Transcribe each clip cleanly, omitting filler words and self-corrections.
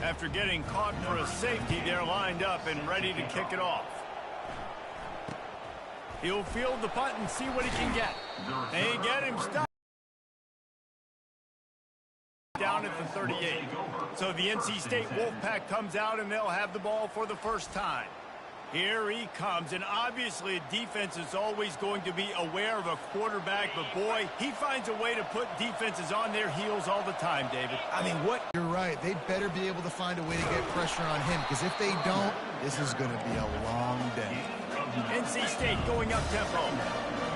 After getting caught for a safety, they're lined up and ready to kick it off. He'll field the punt and see what he can get. They get him stopped down at the 38. So the NC State Wolfpack comes out and they'll have the ball for the first time. Here he comes, and obviously defense is always going to be aware of a quarterback, but boy, he finds a way to put defenses on their heels all the time, David. I mean, what? You're right. They better be able to find a way to get pressure on him, because if they don't, this is going to be a long day. NC State going up tempo.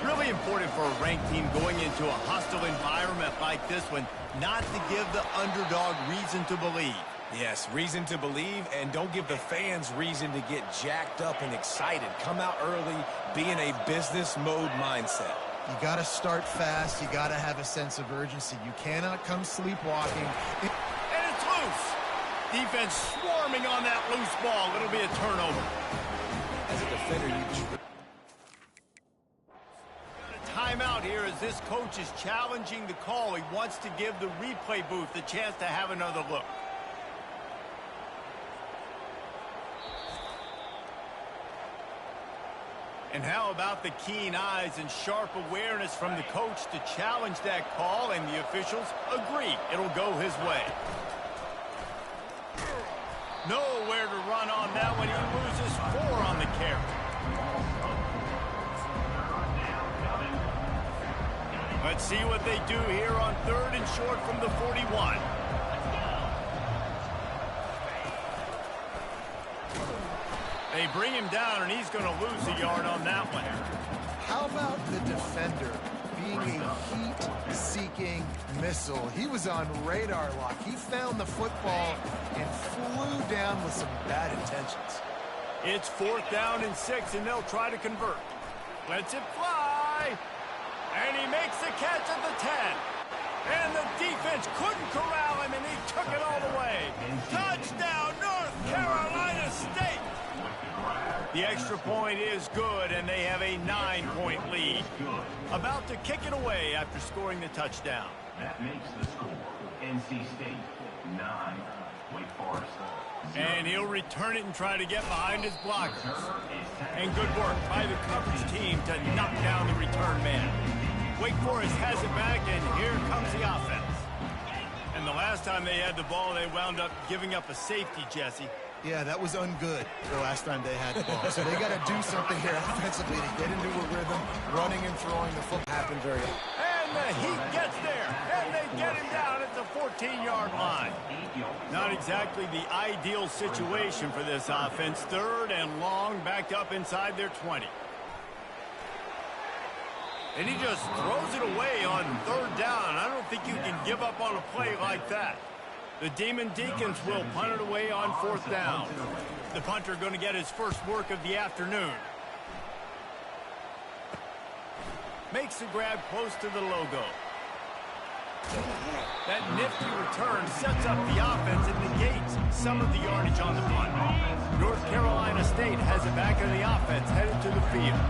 Really important for a ranked team going into a hostile environment like this one, not to give the underdog reason to believe. Yes, reason to believe, and don't give the fans reason to get jacked up and excited. Come out early, be in a business mode mindset. You got to start fast. You got to have a sense of urgency. You cannot come sleepwalking. And it's loose. Defense swarming on that loose ball. It'll be a turnover. As a defender, you timeout here as this coach is challenging the call. He wants to give the replay booth the chance to have another look. And how about the keen eyes and sharp awareness from the coach to challenge that call, and the officials agree it'll go his way. Nowhere to run on that one. He loses 4 on the carry. Let's see what they do here on 3rd and short from the 41. They bring him down, and he's going to lose a yard on that one. How about the defender being a heat-seeking missile? He was on radar lock. He found the football and flew down with some bad intentions. It's 4th down and 6, and they'll try to convert. Lets it fly. And he makes the catch at the 10. And the defense couldn't corral him, and he took it all the way. Touchdown, North Carolina State. The extra point is good, and they have a 9-point lead. About to kick it away after scoring the touchdown. That makes the score NC State 9, Wake Forest 0. And he'll return it and try to get behind his blockers. And good work by the coverage team to knock down the return man. Wake Forest has it back, and here comes the offense. And the last time they had the ball, they wound up giving up a safety, Jesse. Yeah, that was ungood the last time they had the ball. So they got to do something here offensively to get into a rhythm, running and throwing the football. happen very often. And the heat gets there, and they get him down at the 14-yard line. Not exactly the ideal situation for this offense. 3rd and long, backed up inside their 20. And he just throws it away on 3rd down. I don't think you can give up on a play like that. The Demon Deacons will punt it away on 4th down. The punter going to get his first work of the afternoon. Makes the grab close to the logo. That nifty return sets up the offense and negates some of the yardage on the punt. North Carolina State has it back in the offense, headed to the field.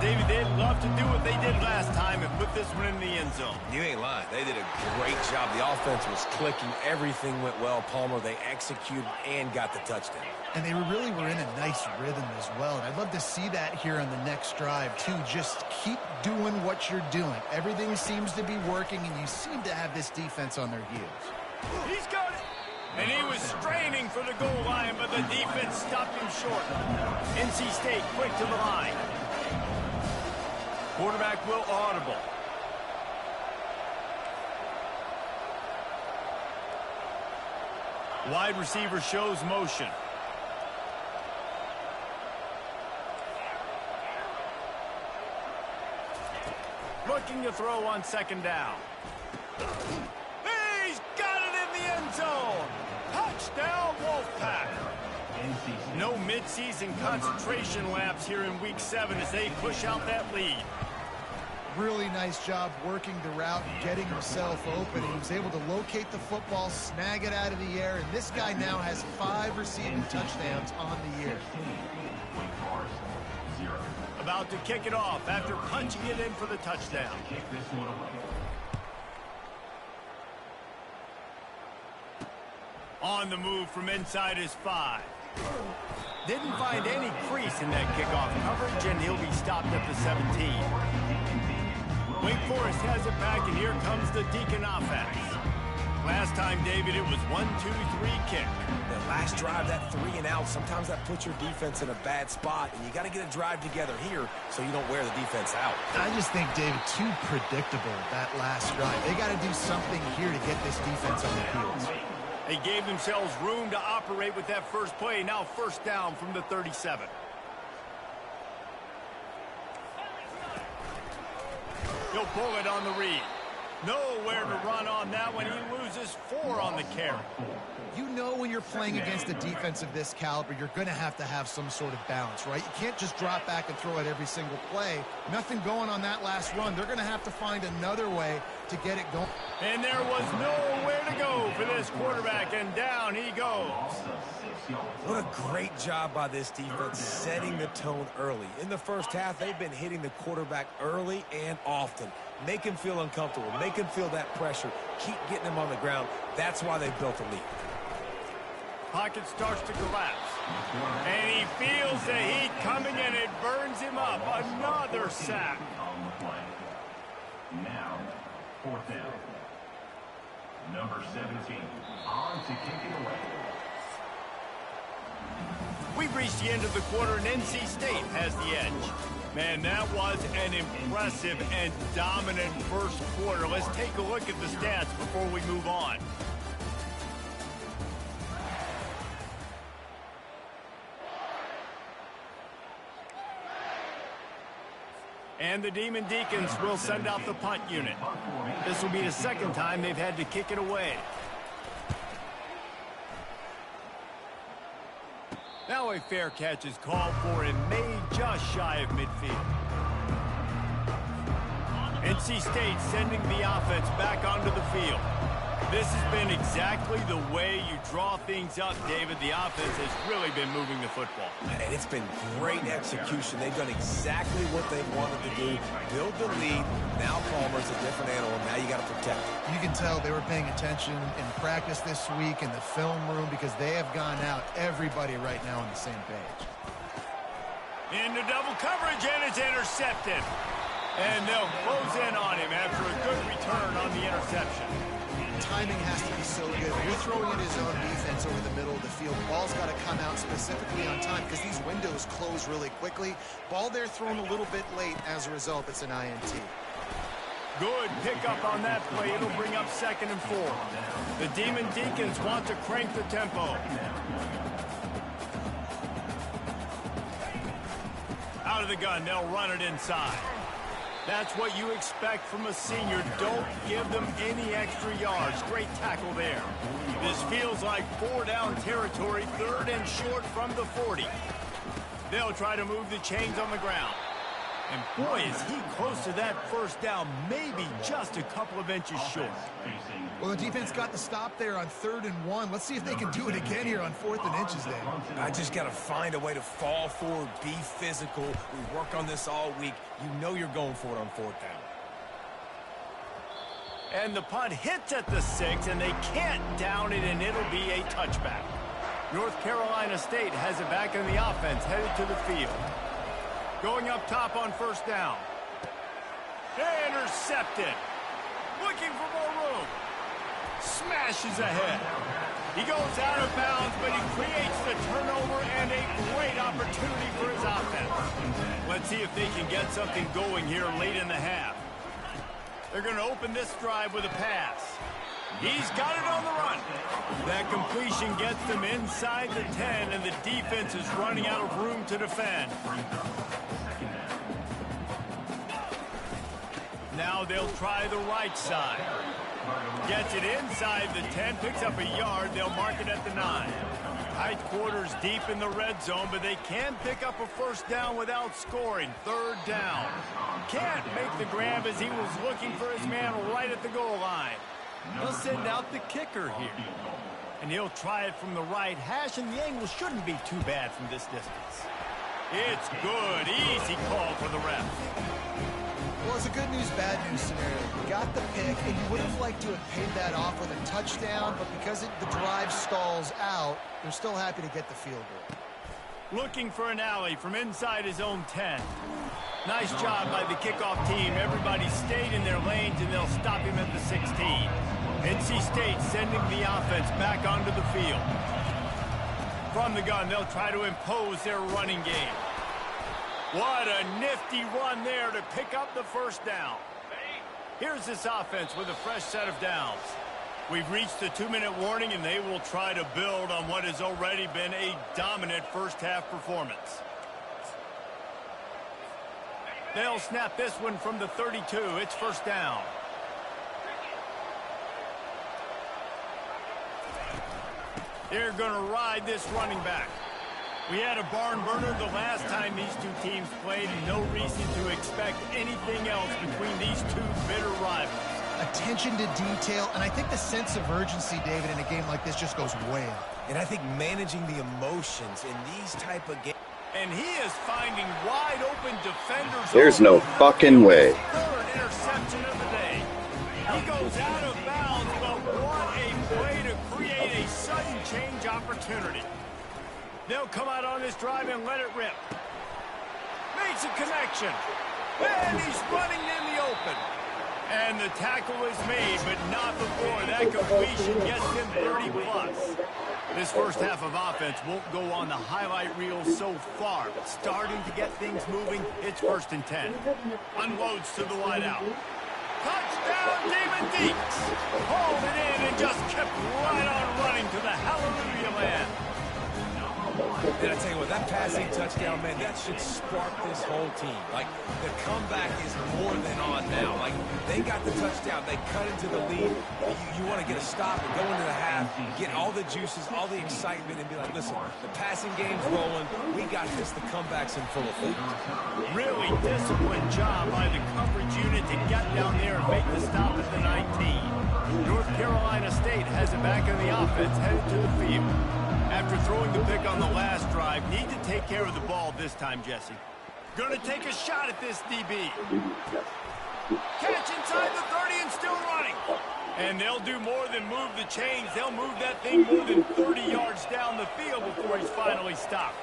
David, they'd love to do what they did last time and put this one in the end zone. You ain't lying. They did a great job. The offense was clicking. Everything went well. Palmer, they executed and got the touchdown. And they really were in a nice rhythm as well. And I'd love to see that here on the next drive, too. Just keep doing what you're doing. Everything seems to be working, and you seem to have this defense on their heels. He's got it. And he was straining for the goal line, but the defense stopped him short. NC State quick to the line. Quarterback will audible. Wide receiver shows motion. Looking to throw on 2nd down. He's got it in the end zone. Touchdown, Wolfpack. No midseason concentration laps here in Week 7 as they push out that lead. Really nice job working the route and getting himself open. He was able to locate the football, snag it out of the air, and this guy now has 5 receiving touchdowns on the year. About to kick it off after punching it in for the touchdown. On the move from inside his 5. Didn't find any crease in that kickoff coverage, and he'll be stopped at the 17. Wake Forest has it back, and here comes the Deacon offense. Last time, David, it was 1-2-3 kick. The last drive, that 3 and out, sometimes that puts your defense in a bad spot, and you got to get a drive together here so you don't wear the defense out. I just think, David, too predictable, that last drive. They got to do something here to get this defense on their heels. They gave themselves room to operate with that first play. Now first down from the 37. He'll pull it on the read. Nowhere to run on that one. He loses 4 on the carry. You know when you're playing against a defense of this caliber, you're going to have some sort of balance, right? You can't just drop back and throw it every single play. Nothing going on that last run. They're going to have to find another way to get it going. And there was nowhere to go for this quarterback, and down he goes. What a great job by this defense setting the tone early. In the first half, they've been hitting the quarterback early and often. Make him feel uncomfortable. Make him feel that pressure. Keep getting him on the ground. That's why they've built a lead. Pocket starts to collapse. And he feels the heat coming, and it burns him up. Another sack. Now, 4th down. Number 17, on to kick it away. We've reached the end of the quarter, and NC State has the edge. Man, that was an impressive and dominant first quarter. Let's take a look at the stats before we move on. And the Demon Deacons will send out the punt unit. This will be the second time they've had to kick it away. Now a fair catch is called for and made just shy of midfield. NC State sending the offense back onto the field. This has been exactly the way you draw things up, David. The offense has really been moving the football. And it's been great execution. They've done exactly what they wanted to do. Build the lead. Now Palmer's a different animal. Now you got to protect it. You can tell they were paying attention in practice this week in the film room because they have gone out, everybody right now on the same page. Into double coverage, and it's intercepted. And they'll close in on him after a good return on the interception. Timing has to be so good. You're throwing in his own defense over the middle of the field. Ball's got to come out specifically on time because these windows close really quickly. Ball there thrown a little bit late. As a result, it's an INT. Good pickup on that play. It'll bring up 2nd and 4. The Demon Deacons want to crank the tempo. Out of the gun, they'll run it inside. That's what you expect from a senior. Don't give them any extra yards. Great tackle there. This feels like 4-down territory, 3rd and short from the 40. They'll try to move the chains on the ground. And boy, is he close to that first down, maybe just a couple of inches short. Well, the defense got the stop there on 3rd and 1. Let's see if they can do it again here on 4th and inches, Dave. I just got to find a way to fall forward, be physical. We work on this all week. You know you're going for it on 4th down. And the punt hits at the 6, and they can't down it, and it'll be a touchback. North Carolina State has it back in the offense, headed to the field. Going up top on first down. Intercepted. Looking for more room. Smashes ahead. He goes out of bounds, but he creates the turnover and a great opportunity for his offense. Let's see if they can get something going here late in the half. They're going to open this drive with a pass. He's got it on the run. That completion gets them inside the 10, and the defense is running out of room to defend. Now they'll try the right side. Gets it inside the 10, picks up a yard. They'll mark it at the 9. Tight quarters deep in the red zone, but they can pick up a first down without scoring. 3rd down. Can't make the grab as he was looking for his man right at the goal line. They'll send out the kicker here. And he'll try it from the right hash, and the angle shouldn't be too bad from this distance. It's good. Easy call for the ref. Well, it's a good news, bad news scenario. You got the pick, and you would have liked to have paid that off with a touchdown, but because the drive stalls out, they're still happy to get the field goal. Looking for an alley from inside his own 10. Nice job by the kickoff team. Everybody stayed in their lanes, and they'll stop him at the 16. NC State sending the offense back onto the field. From the gun, they'll try to impose their running game. What a nifty run there to pick up the first down. Here's this offense with a fresh set of downs. We've reached the 2-minute warning, and they will try to build on what has already been a dominant first-half performance. They'll snap this one from the 32. It's first down. They're going to ride this running back. We had a barn burner the last time these two teams played, and no reason to expect anything else between these two bitter rivals. Attention to detail, and I think the sense of urgency, David, in a game like this just goes way up. And I think managing the emotions in these type of games. And he is finding wide-open defenders. There's no fucking way. Third interception of the day. He goes out of bounds, but what a play to create a sudden change opportunity. They'll come out on this drive and let it rip. Makes a connection. And he's running in the open. And the tackle is made, but not before that completion gets him 30+. This first half of offense won't go on the highlight reel so far, but starting to get things moving, it's 1st and 10. Unloads to the wideout. Touchdown, Demon Deeks! Hauled it in and just kept right on running to the hallelujah land. And I tell you what, that passing touchdown, man, that should spark this whole team. Like, the comeback is more than on now. Like, they got the touchdown. They cut into the lead. You want to get a stop and go into the half, get all the juices, all the excitement, and be like, listen, the passing game's rolling. We got this. The comeback's in full effect. Really disciplined job by the coverage unit to get down there and make the stop at the 19. North Carolina State has it back in the offense, headed to the field. After throwing the pick on the last drive, need to take care of the ball this time, Jesse. Going to take a shot at this DB. Catch inside the 30 and still running. And they'll do more than move the chains. They'll move that thing more than 30 yards down the field before he's finally stopped.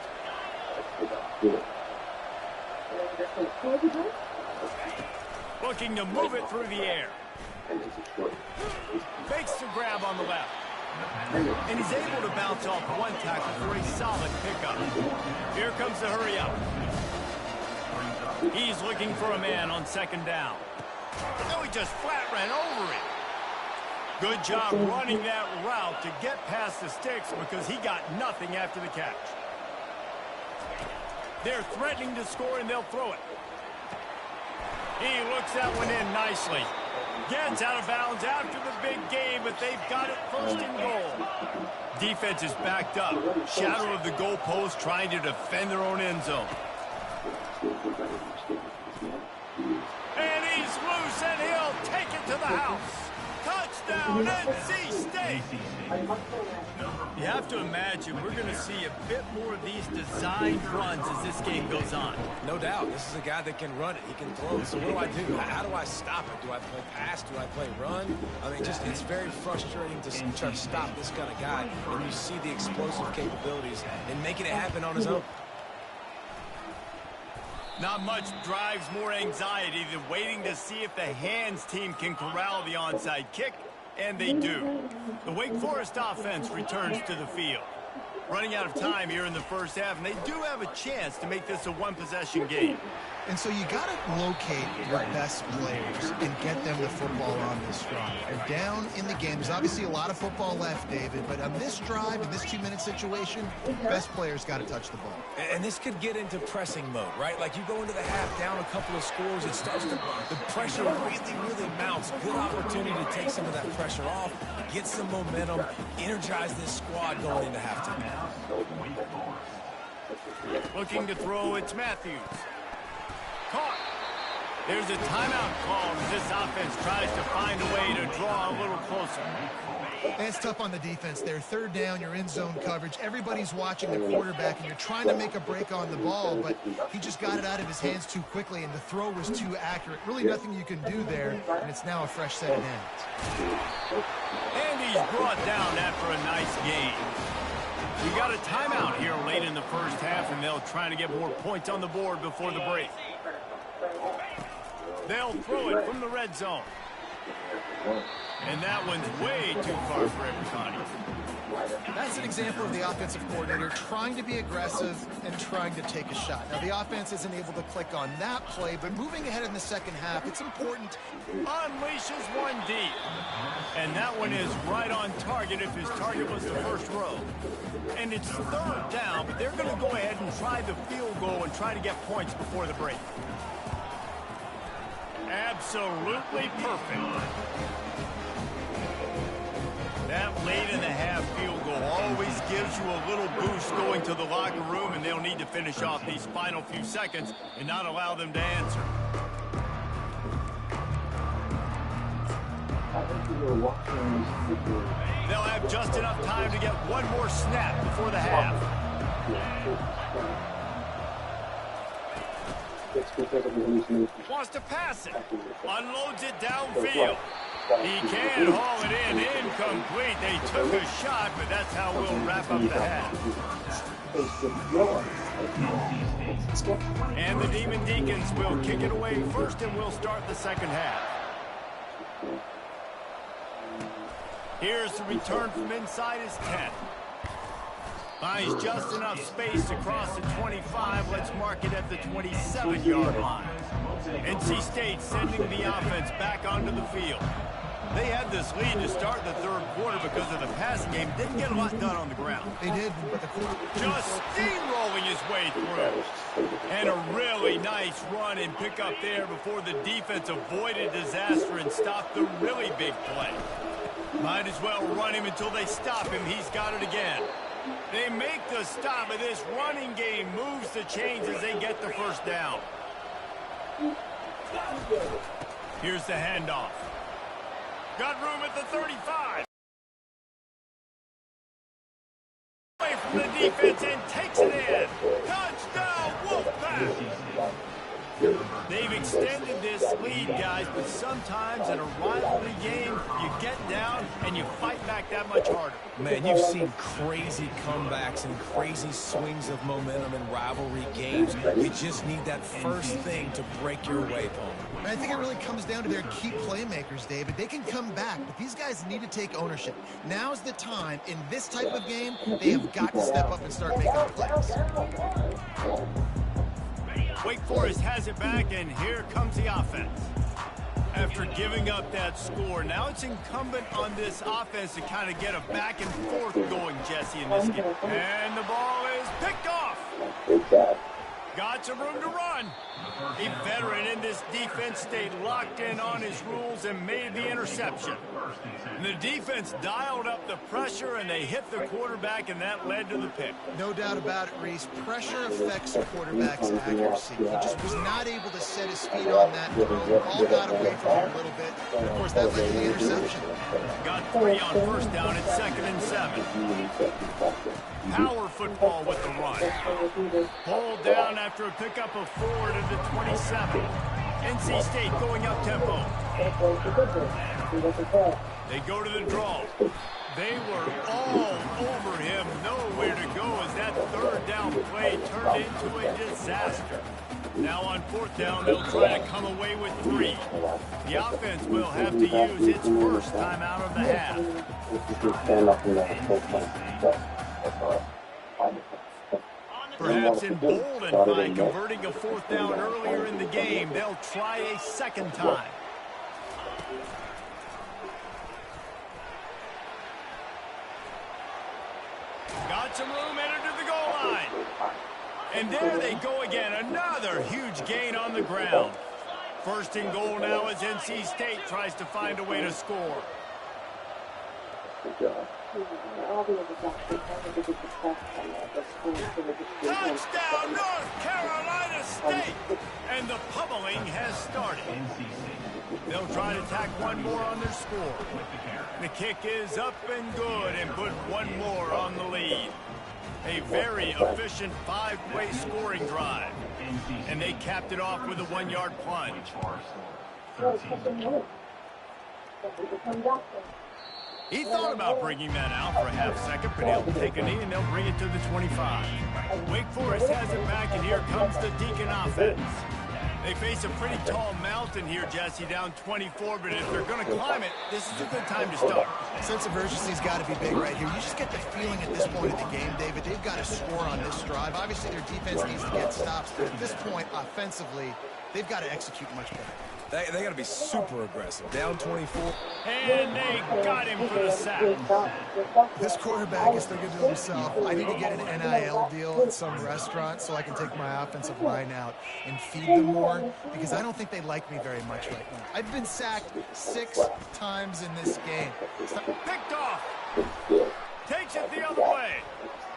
Looking to move it through the air. Fakes the grab on the left. And he's able to bounce off one tackle for a solid pickup. Here comes the hurry up. He's looking for a man on 2nd down. No, he just flat ran over it. Good job running that route to get past the sticks because he got nothing after the catch. They're threatening to score and they'll throw it. He looks that one in nicely. Gets out of bounds after the big game, but they've got it 1st and goal. Defense is backed up. Shadow of the goalpost trying to defend their own end zone. And he's loose, and he'll take it to the house. Touchdown, NC State! You have to imagine we're going to see a bit more of these designed runs as this game goes on. No doubt. This is a guy that can run it. He can throw it. So what do? How do I stop it? Do I play pass? Do I play run? I mean, just it's very frustrating to try to stop this kind of guy. And you see the explosive capabilities and making it happen on his own. Not much drives more anxiety than waiting to see if the hands team can corral the onside kick, and they do. The Wake Forest offense returns to the field. Running out of time here in the first half, and they do have a chance to make this a one-possession game. And so you got to locate your best players and get them the football on this drive. They're down in the game. There's obviously a lot of football left, David, but on this drive, in this 2-minute situation, best players got to touch the ball. And this could get into pressing mode, right? Like you go into the half down a couple of scores, it starts to, the pressure really mounts. Good opportunity to take some of that pressure off, get some momentum, energize this squad going into halftime. Looking to throw, it's Matthews. Caught. There's a timeout called as this offense tries to find a way to draw a little closer. And it's tough on the defense there. Third down, you're in zone coverage. Everybody's watching the quarterback, and you're trying to make a break on the ball, but he just got it out of his hands too quickly, and the throw was too accurate. Really nothing you can do there, and it's now a fresh set of hands. And he's brought down after a nice gain. We got a timeout here late in the first half, and they'll try to get more points on the board before the break. They'll throw it from the red zone. And that one's way too far for everybody. That's an example of the offensive coordinator trying to be aggressive and trying to take a shot. Now, the offense isn't able to click on that play, but moving ahead in the second half, it's important. Unleashes one deep. And that one is right on target if his target was the first row. And it's third down, but they're going to go ahead and try the field goal and try to get points before the break. Absolutely perfect. That late in the half field goal always gives you a little boost going to the locker room, and they'll need to finish off these final few seconds and not allow them to answer. They'll have just enough time to get one more snap before the half. Wants to pass it. Unloads it downfield. He can haul it in. Incomplete. They took a shot, but that's how we'll wrap up the half. And the Demon Deacons will kick it away first, and we'll start the second half. Here's the return from inside his 10. Finds just enough space to cross the 25. Let's mark it at the 27-yard line. NC State sending the offense back onto the field. They had this lead to start the third quarter because of the passing game. Didn't get a lot done on the ground. They did, but the quarter just steamrolling his way through. And a really nice run and pick up there before the defense avoided disaster and stopped the really big play. Might as well run him until they stop him. He's got it again. They make the stop, but this running game moves the chains as they get the first down. Here's the handoff. Got room at the 35. Away from the defense and takes it in. Touchdown, Wolfpack! They've extended this lead, guys, but sometimes in a rivalry game, you get down and you fight back that much harder. Man, you've seen crazy comebacks and crazy swings of momentum in rivalry games. You just need that first thing to break your way home. I think it really comes down to their key playmakers, David. They can come back, but these guys need to take ownership. Now's the time. In this type of game, they have got to step up and start making plays. Wake Forest has it back, and here comes the offense. After giving up that score, now it's incumbent on this offense to kind of get a back and forth going, Jesse, in this game. And the ball is picked off. Got some room to run. A veteran in this defense stayed locked in on his rules and made the interception. And the defense dialed up the pressure, and they hit the quarterback, and that led to the pick. No doubt about it, Reese. Pressure affects the quarterback's accuracy. He just was not able to set his feet on that throw. All got away from him a little bit. And of course, that led to the interception. Got 3 on first down at 2nd and 7. Power football with the run. Pulled down after a pickup of 4 to the 27. NC State going up tempo. They go to the draw. They were all over him. Nowhere to go as that third down play turned into a disaster. Now on 4th down, they'll try to come away with 3. The offense will have to use its first time out of the half. Perhaps emboldened by converting a 4th down earlier in the game, they'll try a second time. Got some room, entered to the goal line. And there they go again, another huge gain on the ground. 1st and goal now as NC State tries to find a way to score. Touchdown, North Carolina State! And the pummeling has started. They'll try to tack one more on their score. The kick is up and good and put one more on the lead. A very efficient five-way scoring drive. And they capped it off with a one-yard plunge. He thought about bringing that out for a half second, but he'll take a knee and they'll bring it to the 25. Wake Forest has it back, and here comes the Deacon offense. They face a pretty tall mountain here, Jesse, down 24, but if they're going to climb it, this is a good time to start. Sense of urgency's got to be big right here. You just get the feeling at this point of the game, David, they've got to score on this drive. Obviously, their defense needs to get stops, but at this point, offensively, they've got to execute much better. They got to be super aggressive. Down 24. And they got him for the sack. This quarterback is thinking to himself, I need to get an NIL deal at some restaurant so I can take my offensive line out and feed them more, because I don't think they like me very much right now. I've been sacked 6 times in this game. Picked off. Takes it the other way.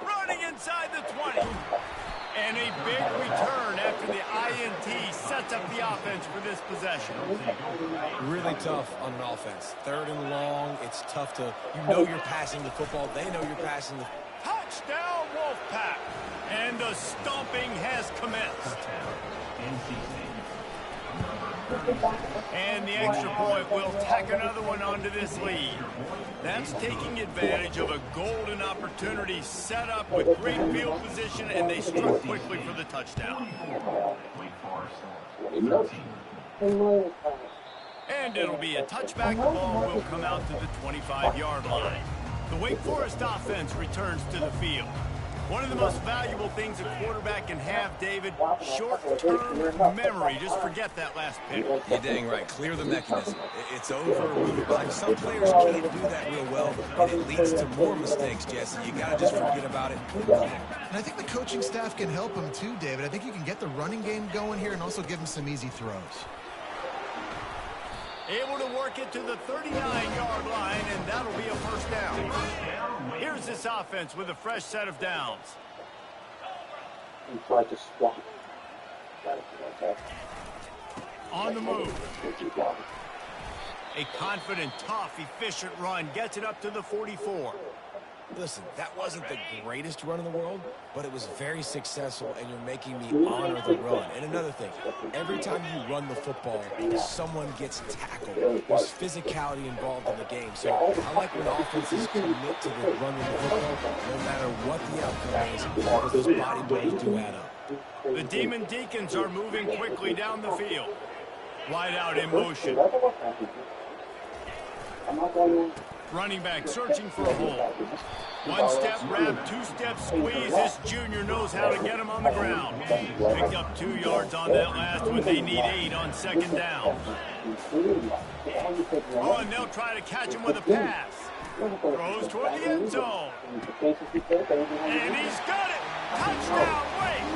Running inside the 20. And a big return after the INT sets up the offense for this possession. Really tough on an offense. 3rd and long, it's tough to, you're passing the football. They know you're passing the. Touchdown, Wolfpack. And the stomping has commenced. And the extra point will tack another one onto this lead. That's taking advantage of a golden opportunity set up with great field position, and they struck quickly for the touchdown. And it'll be a touchback. The ball will come out to the 25-yard line. The Wake Forest offense returns to the field. One of the most valuable things a quarterback can have, David, short-term memory. Just forget that last pick. You're dang right. Clear the mechanism. It's over. Move it behind. Some players can't do that real well, and it leads to more mistakes, Jesse. You got to just forget about it. And I think the coaching staff can help him too, David. I think you can get the running game going here and also give him some easy throws. Able to work it to the 39-yard line, and that'll be a first down. Here's this offense with a fresh set of downs. On the move. A confident, tough, efficient run gets it up to the 44. Listen, that wasn't the greatest run in the world, but it was very successful, and you're making me honor the run. And another thing, every time you run the football, someone gets tackled. There's physicality involved in the game. So I like when offenses commit to the running the football, no matter what the outcome is, because those body blows do add up. The Demon Deacons are moving quickly down the field. Wide out in motion. Running back searching for a hole. One step grab, 2 step squeeze. This junior knows how to get him on the ground. Picked up 2 yards on that last one. They need 8 on second down. Oh, and they'll try to catch him with a pass. Throws toward the end zone. And he's got it. Touchdown, Wake.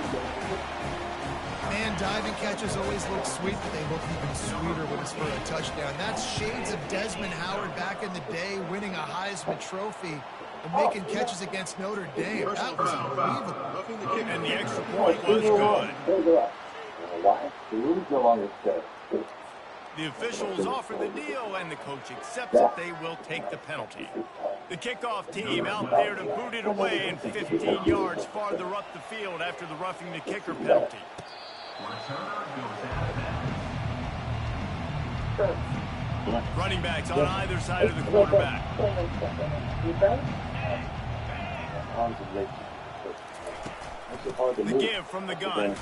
Man, diving catches always look sweet, but they look even sweeter when it's for a touchdown. That's shades of Desmond Howard back in the day, winning a Heisman Trophy and making catches against Notre Dame. That was unbelievable. And the extra point was good. The officials offer the deal, and the coach accepts it. They will take the penalty. The kickoff team out there to boot it away, and 15 yards farther up the field after the roughing the kicker penalty. Running backs on either side of the quarterback. The give from the gun.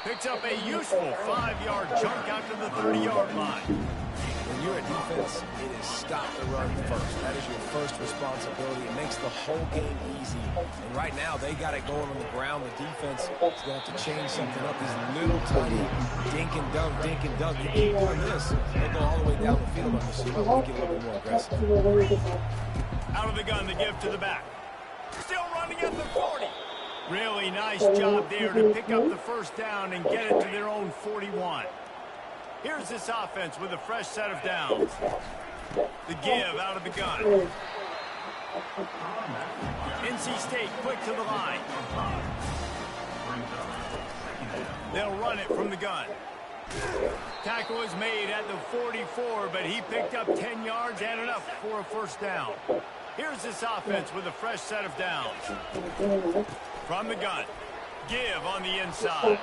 Picks up a useful 5-yard chunk out to the 30-yard line. When you're a defense, it is stop the run first. That is your first responsibility. It makes the whole game easy. And right now, they got it going on the ground. The defense is going to have to change something up. These little tiny dink and dunk, dink and dunk. You keep doing this, they'll go all the way down the field on this. So you might want to get a little bit more aggressive. Out of the gun, the give to the back. Still running at the 40. Really nice job there to pick up the first down and get it to their own 41. Here's this offense with a fresh set of downs. The give out of the gun. NC State quick to the line. They'll run it from the gun. Tackle was made at the 44, but he picked up 10 yards and enough for a first down. Here's this offense with a fresh set of downs. From the gun. Give on the inside.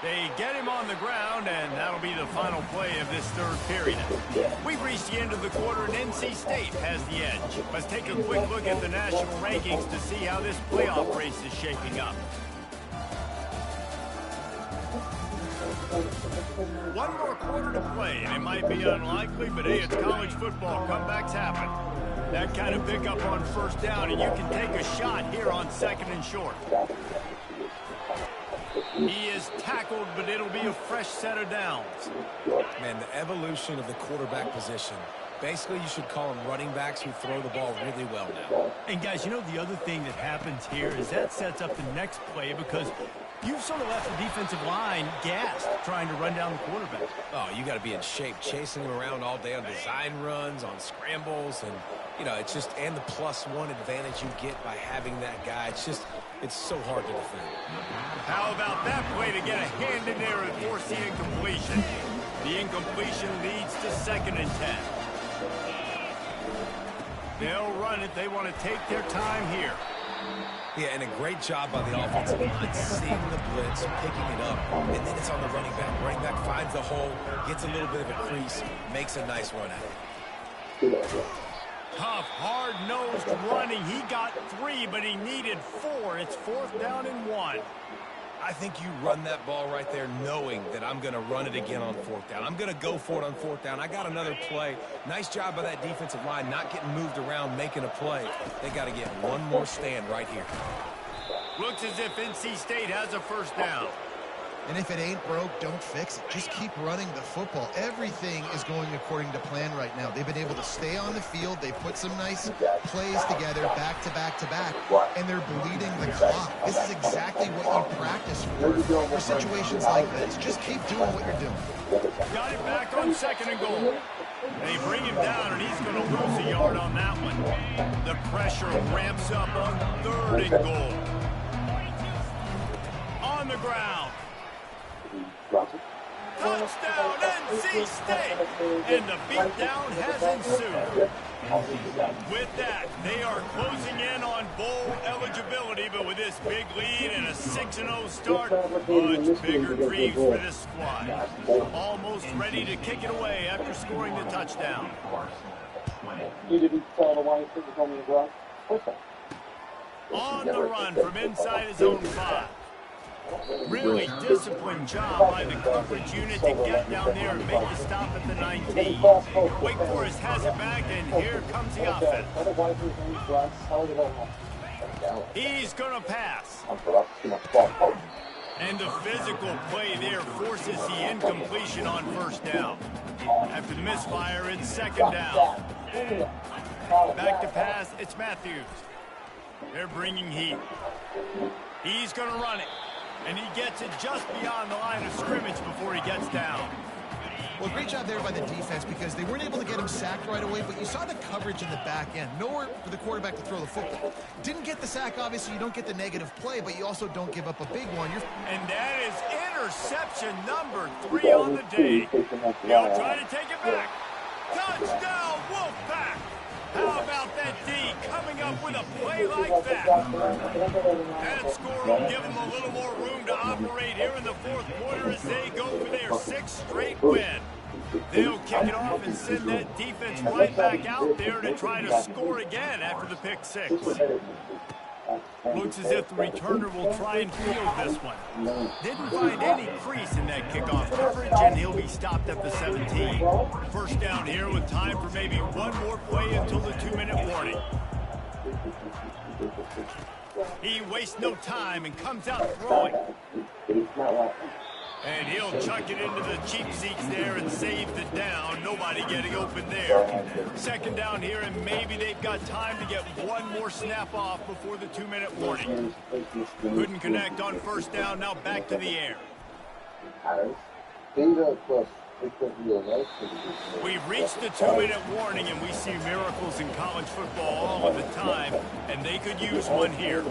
They get him on the ground, and that'll be the final play of this third period. We've reached the end of the quarter, and NC State has the edge. Let's take a quick look at the national rankings to see how this playoff race is shaping up. One more quarter to play, and it might be unlikely, but hey, it's college football. Comebacks happen. That kind of pickup on first down, and you can take a shot here on second and short. He is tackled, but it'll be a fresh set of downs. Man, the evolution of the quarterback position. Basically, you should call them running backs who throw the ball really well now. And guys, you know the other thing that happens here is that sets up the next play because you've sort of left the defensive line gassed trying to run down the quarterback. Oh, you got to be in shape, chasing him around all day on design runs, on scrambles, and, you know, it's just, and the +1 advantage you get by having that guy. It's so hard to defend. How about that play to get a hand in there and force the incompletion? The incompletion leads to 2nd and 10. They'll run it. They want to take their time here. Yeah, and a great job by the offensive line, seeing the blitz, picking it up, and then it's on the running back. Running back finds the hole, gets a little bit of a crease, makes a nice run at it. Tough, hard-nosed running. He got 3, but he needed 4. It's 4th down and 1. I think you run that ball right there knowing that I'm going to run it again on 4th down. I'm going to go for it on 4th down. I got another play. Nice job by that defensive line, not getting moved around, making a play. They got to get one more stand right here. Looks as if NC State has a first down. And if it ain't broke, don't fix it. Just keep running the football. Everything is going according to plan right now. They've been able to stay on the field. They put some nice plays together, back to back to back, and they're bleeding the clock. This is exactly what you practice for situations like this. Just keep doing what you're doing. Got it back on 2nd and goal. They bring him down, and he's going to lose a yard on that one. The pressure ramps up on 3rd and goal. On the ground. Touchdown, NC State! And the beatdown has ensued. With that, they are closing in on bowl eligibility, but with this big lead and a 6-0 start, much bigger dreams for this squad. Almost ready to kick it away after scoring the touchdown. On the run from inside his own 5. Really disciplined job by the coverage unit to get down there and make the stop at the 19. Wake Forest has it back, and here comes the offense. He's going to pass. And the physical play there forces the incompletion on first down. After the misfire, it's 2nd down. Back to pass, it's Matthews. They're bringing heat. He's going to run it. And he gets it just beyond the line of scrimmage before he gets down. Well, great job there by the defense because they weren't able to get him sacked right away, but you saw the coverage in the back end. Nowhere for the quarterback to throw the football. Didn't get the sack, obviously. You don't get the negative play, but you also don't give up a big one. And that is interception number 3 on the day. He'll try to take it back. Touchdown, Wolfpack! How about that D coming up with a play like that? That score will give them a little more room to operate here in the 4th quarter as they go for their 6th straight win. They'll kick it off and send that defense right back out there to try to score again after the pick 6. Looks as if the returner will try and field this one. Didn't find any crease in that kickoff coverage, and he'll be stopped at the 17. First down here with time for maybe one more play until the 2-minute warning. He wastes no time and comes out throwing. And he'll chuck it into the cheap seats there and save the down. Nobody getting open there. 2nd down here, and maybe they've got time to get one more snap off before the 2-minute warning. Couldn't connect on first down. Now back to the air. We've reached the 2-minute warning, and we see miracles in college football all of the time, and they could use one here.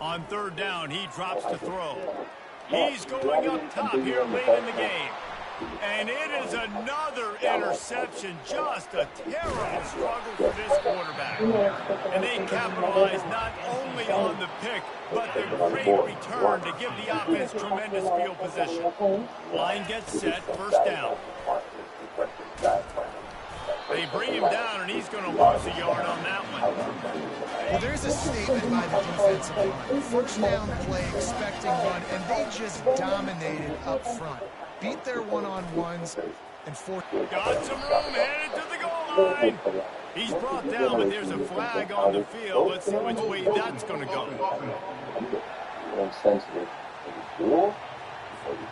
On third down, he drops to throw. He's going up top here late in the game. And it is another interception. Just a terrible struggle for this quarterback. And they capitalize not only on the pick, but the great return to give the offense tremendous field position. Line gets set, first down. They bring him down, and he's going to lose a yard on that one. Well, there's a statement by the defensive line. First down play, expecting run, and they just dominated up front. Beat their one-on-ones and forced. Got some room, headed to the goal line. He's brought down, but there's a flag on the field. Let's see which way that's going to go.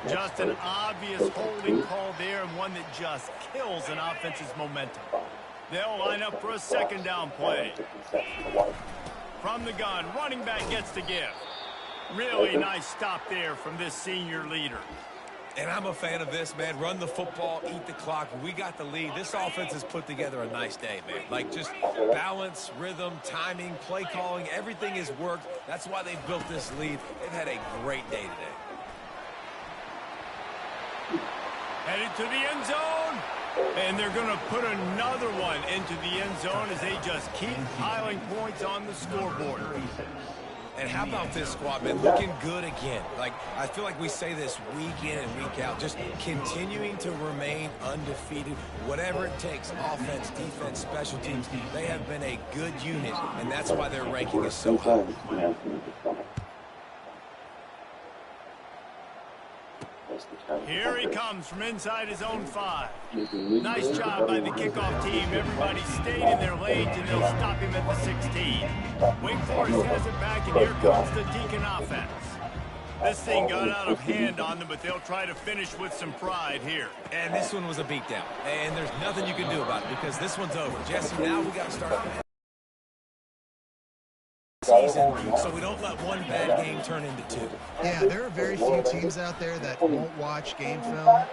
Just an obvious holding call there, and one that just kills an offense's momentum. They'll line up for a second down play. From the gun, running back gets to give. Really nice stop there from this senior leader. And I'm a fan of this, man. Run the football, eat the clock. We got the lead. This offense has put together a nice day, man. Like, just balance, rhythm, timing, play calling, everything has worked. That's why they've built this lead. They've had a great day today. Headed to the end zone. And they're going to put another one into the end zone as they just keep piling points on the scoreboard. And how about this squad, man? Looking good again. Like, I feel like we say this week in and week out, just continuing to remain undefeated, whatever it takes, offense, defense, special teams. They have been a good unit, and that's why their ranking is so high. Here he comes from inside his own 5. Nice job by the kickoff team. Everybody stayed in their lanes, and they'll stop him at the 16. Wake Forest has it back, and here comes the Deacon offense. This thing got out of hand on them, but they'll try to finish with some pride here. And this one was a beatdown, and there's nothing you can do about it because this one's over. Jesse, now we got to start season, so we don't let one bad game turn into 2. Yeah, there are very few teams out there that won't watch game film,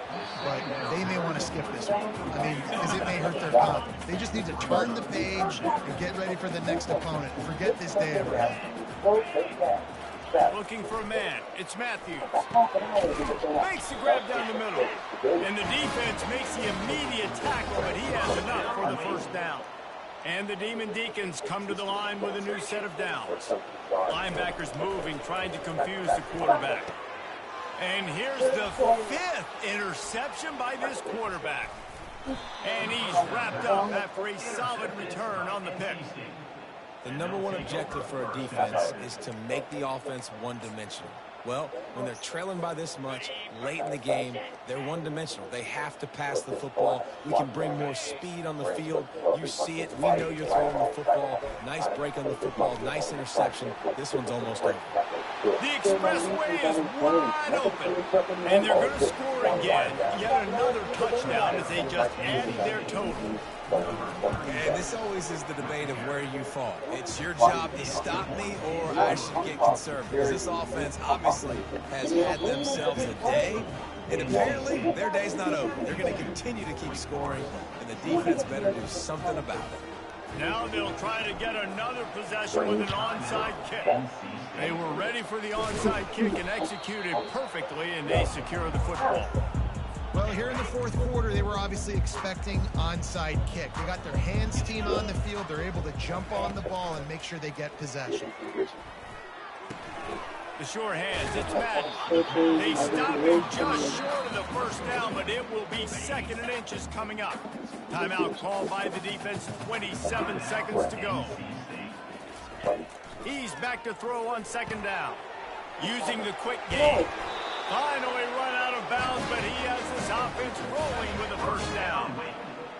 but they may want to skip this one. I mean, because it may hurt their confidence. They just need to turn the page and get ready for the next opponent. Forget this day ever happened. Looking for a man. It's Matthews. Makes the grab down the middle. And the defense makes the immediate tackle, but he has enough for the first down. And the Demon Deacons come to the line with a new set of downs. Linebackers moving, trying to confuse the quarterback. And here's the 5th interception by this quarterback. And he's wrapped up after a solid return on the pick. The number one objective for a defense is to make the offense one-dimensional. Well, when they're trailing by this much, late in the game, they're one-dimensional. They have to pass the football. We can bring more speed on the field. You see it. We know you're throwing the football. Nice break on the football. Nice interception. This one's almost over. The expressway is wide open. And they're going to score again. Yet another touchdown as they just added their total. And this always is the debate of where you fall. It's your job to stop me or I should get conservative. Because this offense obviously has had themselves a day, and apparently their day's not over. They're going to continue to keep scoring, and the defense better do something about it. Now they'll try to get another possession with an onside kick. They were ready for the onside kick and executed perfectly, and they secure the football. Well, here in the fourth quarter, they were obviously expecting onside kick. They got their hands team on the field. They're able to jump on the ball and make sure they get possession. The sure hands, it's Madden. They stop him just short of the first down, but it will be 2nd and inches coming up. Timeout called by the defense, 27 seconds to go. He's back to throw on 2nd down. Using the quick game. Finally run out of bounds, but he has this offense rolling with a first down.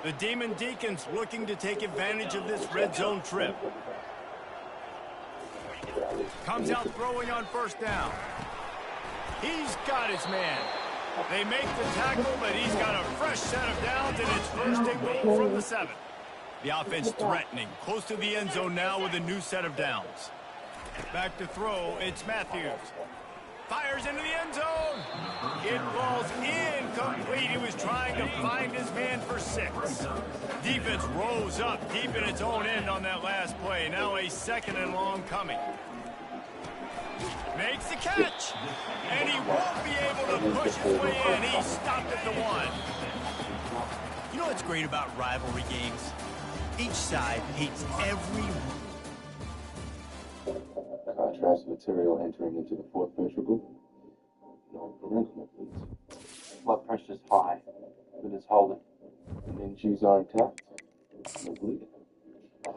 The Demon Deacons looking to take advantage of this red zone trip. Comes out throwing on first down. He's got his man. They make the tackle, but he's got a fresh set of downs, and it's 1st and goal from the 7. The offense threatening, close to the end zone now with a new set of downs. Back to throw, it's Matthews. Fires into the end zone. It falls incomplete. He was trying to find his man for 6. Defense rose up deep in its own end on that last play. Now a 2nd and long coming. Makes the catch. And he won't be able to push his way in. He stopped at the 1. You know what's great about rivalry games? Each side hates every... Contrast material entering into the 4th ventricle group. No parenchyma, please. Blood pressure is high, but it's holding. Meninges are intact. No bleeding. Oh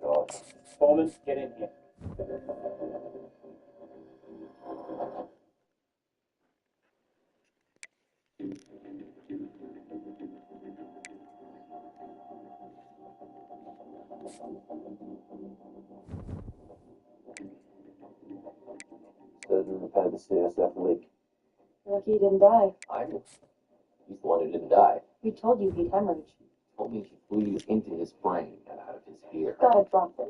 God. Foreman, get in here. Surgeon repaired the CSF leak. Lucky he didn't die. I know. He's the one who didn't die. We told you he'd hemorrhage. Told me he bleed into his brain and out of his ear. Gotta drop this.